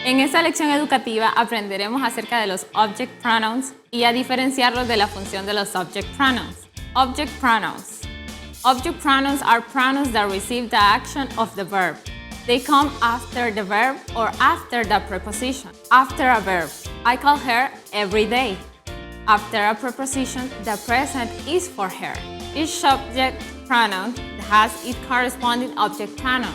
En esta lección educativa aprenderemos acerca de los Object Pronouns y a diferenciarlos de la función de los Subject Pronouns. Object Pronouns. Object Pronouns are pronouns that receive the action of the verb. They come after the verb or after the preposition. After a verb, I call her every day. After a preposition, the present is for her. Each subject pronoun has its corresponding object pronoun,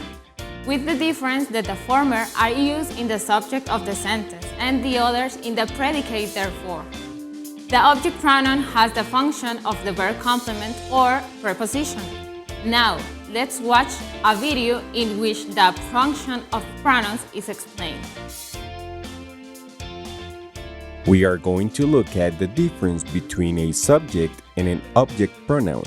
with the difference that the former are used in the subject of the sentence and the others in the predicate therefore. The object pronoun has the function of the verb complement or preposition. Now, let's watch a video in which the function of pronouns is explained. We are going to look at the difference between a subject and an object pronoun.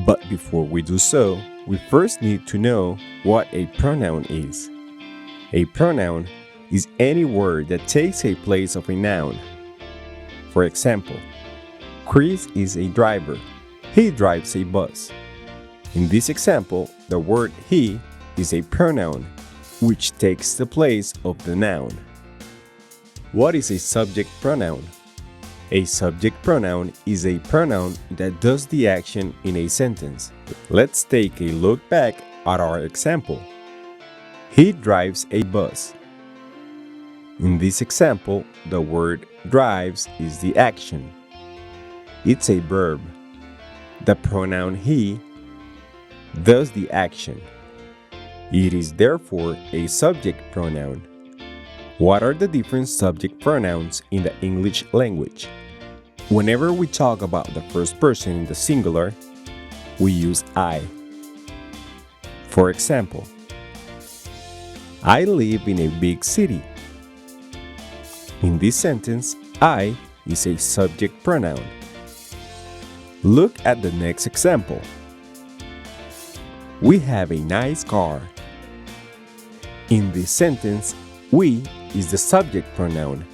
But before we do so, we first need to know what a pronoun is. A pronoun is any word that takes a place of a noun. For example, Chris is a driver. He drives a bus. In this example, the word he is a pronoun, which takes the place of the noun. What is a subject pronoun? A subject pronoun is a pronoun that does the action in a sentence. Let's take a look back at our example. He drives a bus. In this example, the word drives is the action. It's a verb. The pronoun he does the action. It is therefore a subject pronoun. What are the different subject pronouns in the English language? Whenever we talk about the first person in the singular, we use I. For example, I live in a big city. In this sentence, I is a subject pronoun. Look at the next example. We have a nice car. In this sentence, we is the subject pronoun,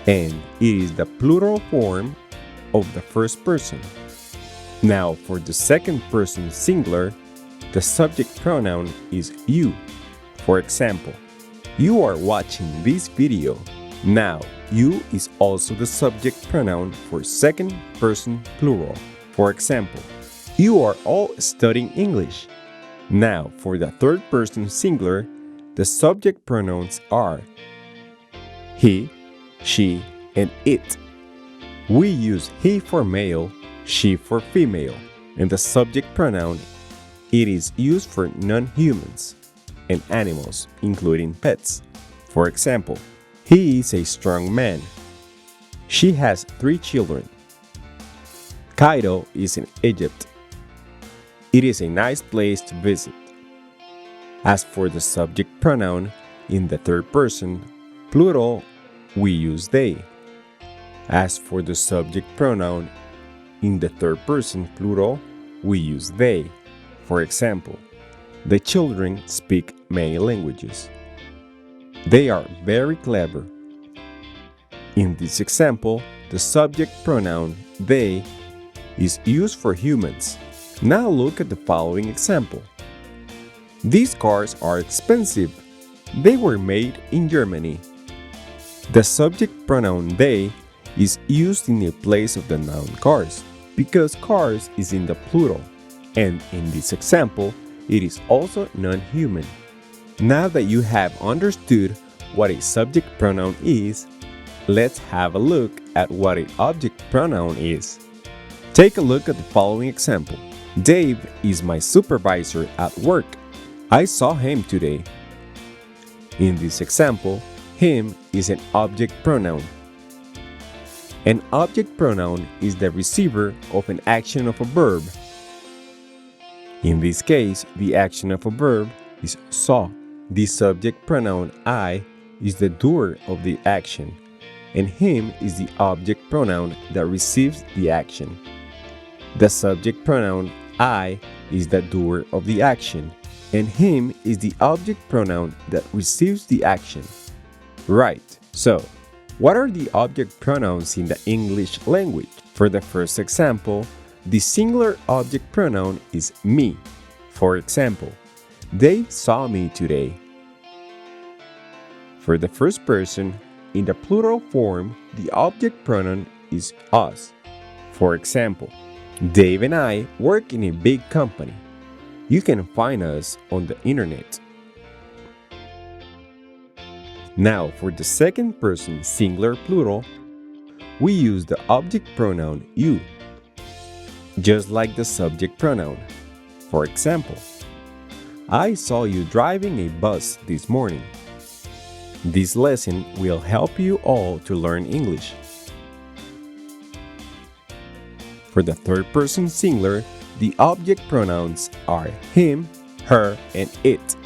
and it is the plural form of the first person. Now, for the second person singular, the subject pronoun is you. For example, you are watching this video. Now, you is also the subject pronoun for second person plural. For example, you are all studying English. Now, for the third person singular, the subject pronouns are he, she, and it. We use he for male, she for female, and the subject pronoun, it is used for non-humans and animals, including pets. For example, he is a strong man. She has 3 children. Cairo is in Egypt. It is a nice place to visit. As for the subject pronoun, in the third person, plural, we use they. As for the subject pronoun, in the third person, plural, we use they. For example, the children speak many languages. They are very clever. In this example, the subject pronoun, they, is used for humans. Now look at the following example. These cars are expensive. They were made in Germany. The subject pronoun they is used in the place of the noun cars because cars is in the plural, and in this example, it is also non-human. Now that you have understood what a subject pronoun is, let's have a look at what an object pronoun is. Take a look at the following example. Dave is my supervisor at work. I saw him today. In this example, him is an object pronoun. An object pronoun is the receiver of an action of a verb. In this case, the action of a verb is saw. The subject pronoun I is the doer of the action, and him is the object pronoun that receives the action. The subject pronoun I is the doer of the action, and him is the object pronoun that receives the action. Right, so What are the object pronouns in the English language? For the first example, the singular object pronoun is me. For example, they saw me today. For the first person, in the plural form, the object pronoun is us. For example, Dave and I work in a big company. You can find us on the internet. Now, for the second person singular plural, we use the object pronoun you, just like the subject pronoun. For example, I saw you driving a bus this morning. This lesson will help you all to learn English. For the third person singular, the object pronouns are him, her, and it.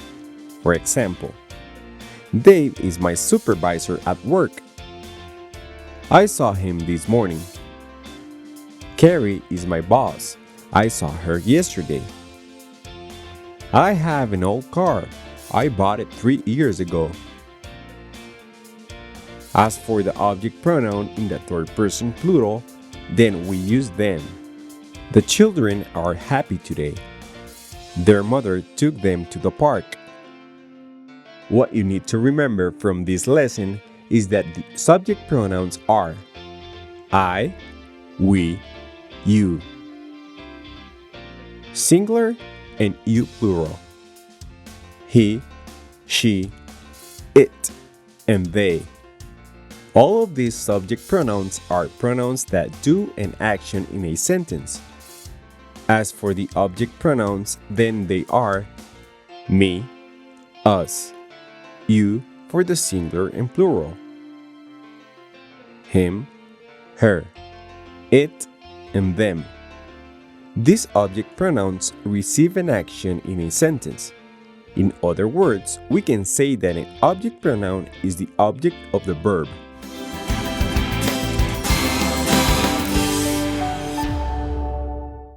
For example, Dave is my supervisor at work. I saw him this morning. Carrie is my boss. I saw her yesterday. I have an old car. I bought it 3 years ago. As for the object pronoun in the third person plural, then we use them. The children are happy today. Their mother took them to the park. What you need to remember from this lesson is that the subject pronouns are I, we, you. Singular and you plural. He, she, it, and they. All of these subject pronouns are pronouns that do an action in a sentence. As for the object pronouns, then they are me, us, you for the singular and plural, him, her, it, and them. These object pronouns receive an action in a sentence. In other words, we can say that an object pronoun is the object of the verb.